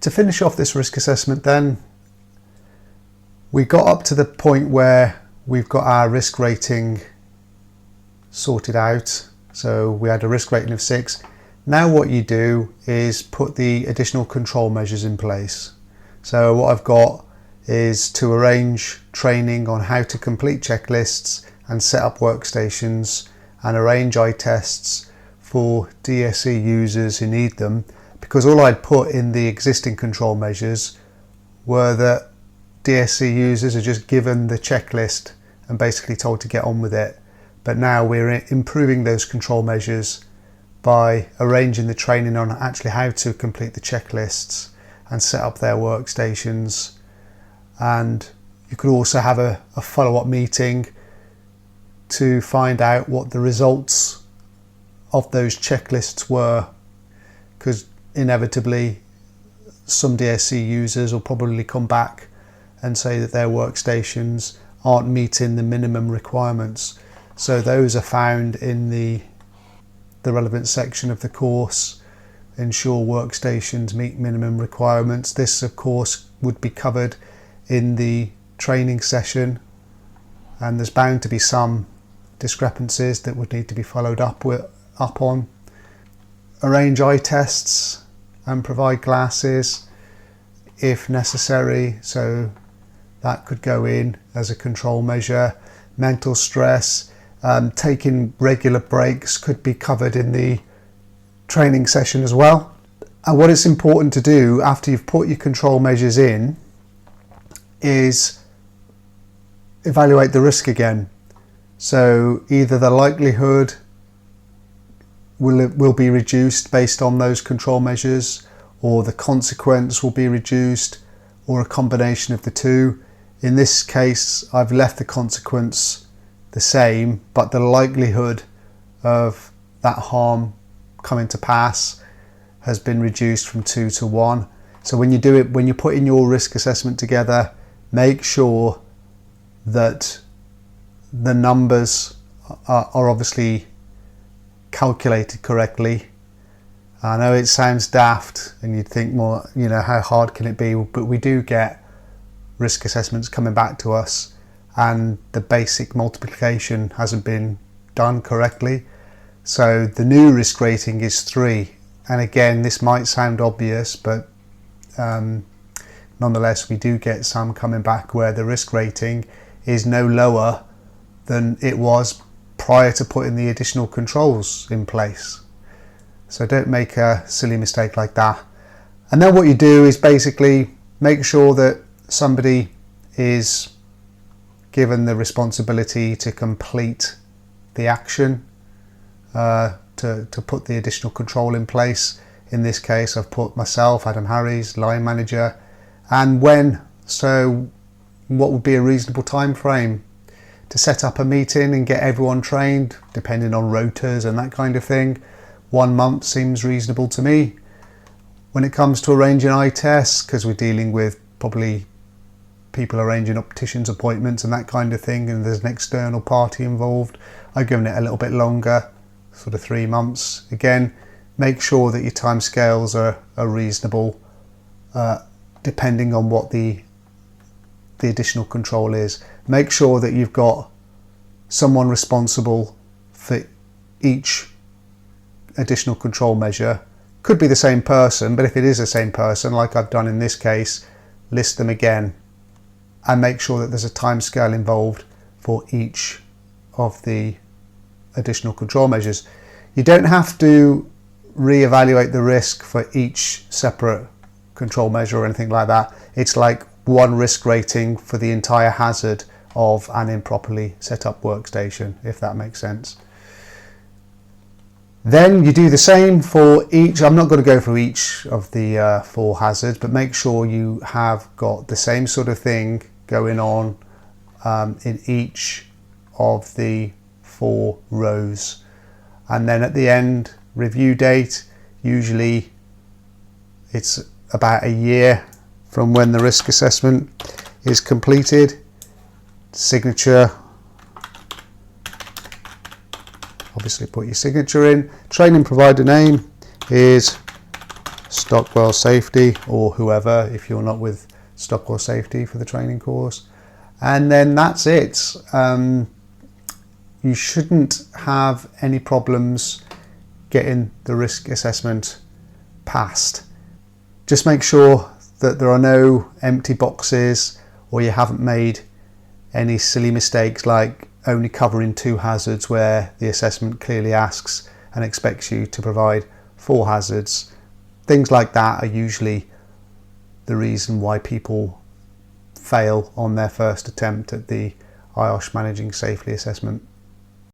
to finish off this risk assessment then, we got up to the point where we've got our risk rating sorted out. So we had a risk rating of 6. Now what you do is put the additional control measures in place. So what I've got is to arrange training on how to complete checklists and set up workstations, and arrange eye tests for DSE users who need them, because all I'd put in the existing control measures were that DSE users are just given the checklist and basically told to get on with it. But now we're improving those control measures by arranging the training on actually how to complete the checklists and set up their workstations. And you could also have a follow-up meeting to find out what the results of those checklists were, because inevitably some DSE users will probably come back and say that their workstations aren't meeting the minimum requirements. So those are found in the relevant section of the course. Ensure workstations meet minimum requirements. This of course would be covered in the training session, and there's bound to be some discrepancies that would need to be followed up on. Arrange eye tests and provide glasses if necessary, so that could go in as a control measure. Mental stress, taking regular breaks could be covered in the training session as well. And what it's important to do after you've put your control measures in is evaluate the risk again. So either the likelihood will be reduced based on those control measures, or the consequence will be reduced, or a combination of the two. In this case, I've left the consequence the same, but the likelihood of that harm coming to pass has been reduced from 2 to 1. So when you're putting your risk assessment together, make sure that the numbers are obviously calculated correctly. I know it sounds daft and you'd think, more, how hard can it be? But we do get risk assessments coming back to us and the basic multiplication hasn't been done correctly. So the new risk rating is 3. And again, this might sound obvious, but nonetheless, we do get some coming back where the risk rating is no lower than it was prior to putting the additional controls in place. So don't make a silly mistake like that. And then what you do is basically make sure that somebody is given the responsibility to complete the action, to put the additional control in place. In this case, I've put myself, Adam Harries, line manager, and when. So what would be a reasonable time frame to set up a meeting and get everyone trained, depending on rotas and that kind of thing? 1 month seems reasonable to me. When it comes to arranging eye tests, because we're dealing with probably people arranging opticians appointments and that kind of thing, and there's an external party involved, I've given it a little bit longer, sort of 3 months. Again, make sure that your timescales are reasonable, depending on what the additional control is. Make sure that you've got someone responsible for each additional control measure. Could be the same person, but if it is the same person, like I've done in this case, list them again and make sure that there's a timescale involved for each of the additional control measures. You don't have to re-evaluate the risk for each separate control measure or anything like that. It's like one risk rating for the entire hazard of an improperly set up workstation, if that makes sense. Then you do the same for each. I'm not going to go through each of the 4 hazards, but make sure you have got the same sort of thing going on in each of the 4 rows. And then at the end, review date. Usually it's about a year from when the risk assessment is completed. Signature. Obviously put your signature in. Training provider name is Stockwell Safety, or whoever if you're not with Stockwell Safety for the training course, and then that's it. You shouldn't have any problems getting the risk assessment passed. Just make sure that there are no empty boxes, or you haven't made any silly mistakes like only covering 2 hazards where the assessment clearly asks and expects you to provide 4 hazards. Things like that are usually the reason why people fail on their first attempt at the IOSH Managing Safely assessment.